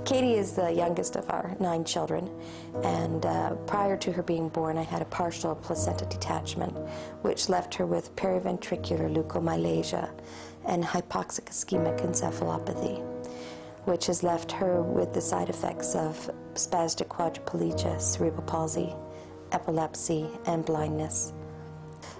Katie is the youngest of our 9 children, and prior to her being born, I had a partial placenta detachment, which left her with periventricular leukomylasia and hypoxic ischemic encephalopathy, which has left her with the side effects of spastic quadriplegia, cerebral palsy, epilepsy, and blindness.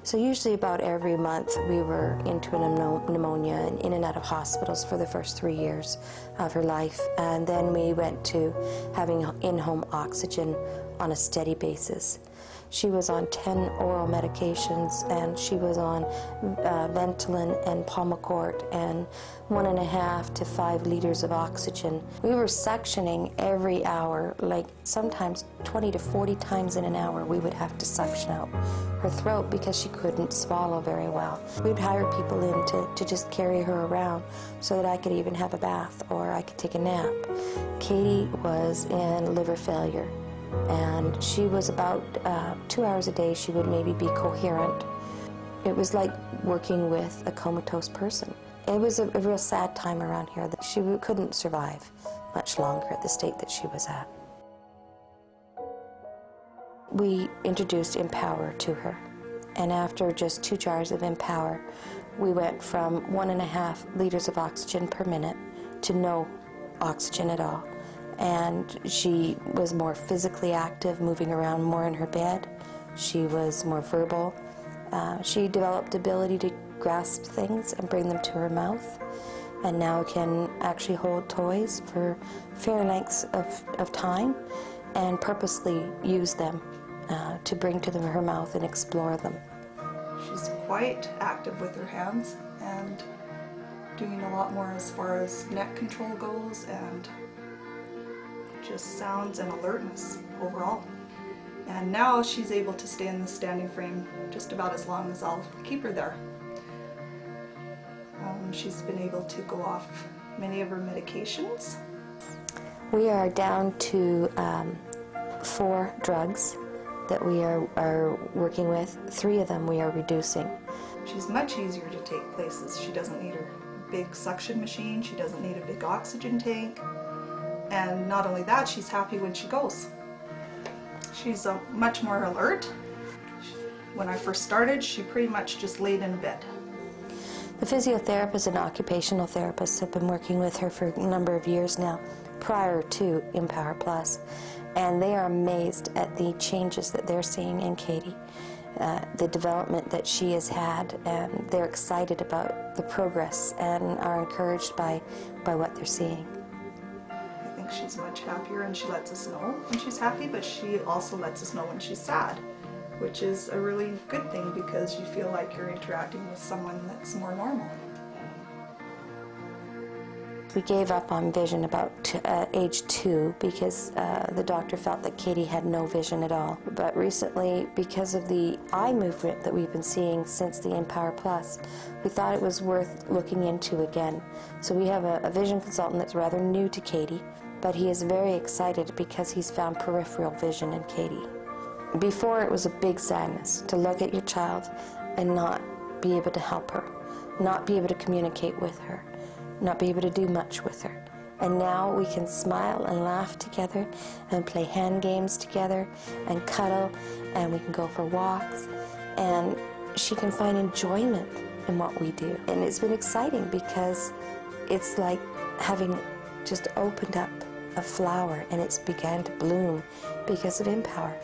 So usually about every month we were into a pneumonia and in and out of hospitals for the first 3 years of her life. And then we went to having in-home oxygen on a steady basis. She was on 10 oral medications, and she was on Ventolin and Pulmicort and 1.5 to 5 liters of oxygen. We were suctioning every hour, like sometimes 20 to 40 times in an hour we would have to suction out her throat because she couldn't swallow very well. We'd hire people in to just carry her around so that I could even have a bath or I could take a nap. Katie was in liver failure, and she was about 2 hours a day she would maybe be coherent. It was like working with a comatose person. It was a real sad time around here that she couldn't survive much longer at the state that she was at. We introduced Empower to her, and after just 2 jars of Empower, we went from 1.5 liters of oxygen per minute to no oxygen at all. And she was more physically active, moving around more in her bed. She was more verbal. She developed ability to grasp things and bring them to her mouth, and now can actually hold toys for fair lengths of time and purposely use them to bring to her mouth and explore them. She's quite active with her hands and doing a lot more as far as neck control goes, and just sounds and alertness overall. And now she's able to stay in the standing frame just about as long as I'll keep her there. She's been able to go off many of her medications. We are down to 4 drugs that we are working with. 3 of them we are reducing. She's much easier to take places. She doesn't need her big suction machine. She doesn't need a big oxygen tank. And not only that, she's happy when she goes. She's much more alert. When I first started, she pretty much just laid in bed. The physiotherapists and occupational therapists have been working with her for a number of years now, prior to Empower Plus, and they are amazed at the changes that they're seeing in Katie, the development that she has had, and they're excited about the progress and are encouraged by what they're seeing. I think she's much happier, and she lets us know when she's happy, but she also lets us know when she's sad, which is a really good thing because you feel like you're interacting with someone that's more normal. We gave up on vision about age 2 because the doctor felt that Katie had no vision at all. But recently, because of the eye movement that we've been seeing since the Empower Plus, we thought it was worth looking into again. So we have a vision consultant that's rather new to Katie, but he is very excited because he's found peripheral vision in Katie. Before, it was a big sadness to look at your child and not be able to help her, not be able to communicate with her, not be able to do much with her. And now we can smile and laugh together and play hand games together and cuddle, and we can go for walks, and she can find enjoyment in what we do. And it's been exciting because it's like having just opened up a flower and it's began to bloom because of Empower.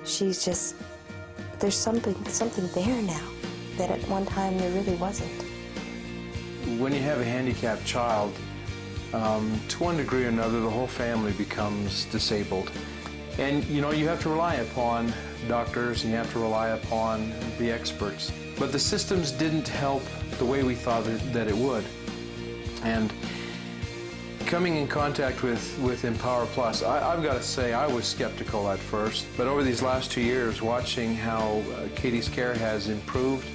She's just, there's something there now that at one time there really wasn't. When you have a handicapped child, to one degree or another, the whole family becomes disabled. And you know, you have to rely upon doctors and you have to rely upon the experts. But the systems didn't help the way we thought that it would. And coming in contact with Empower Plus, I've got to say I was skeptical at first, but over these last 2 years, watching how Katie's care has improved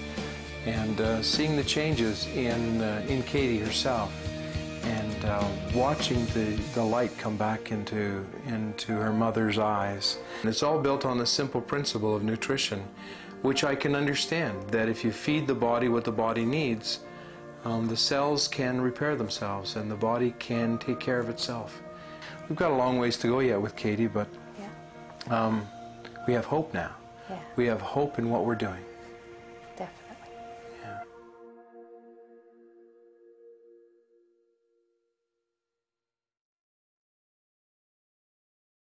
and seeing the changes in Katie herself, and watching the light come back into her mother's eyes. And it's all built on the simple principle of nutrition, which I can understand, that if you feed the body what the body needs, the cells can repair themselves and the body can take care of itself. we've got a long ways to go yet with Katie, but Yeah. we have hope now. Yeah. We have hope in what we're doing.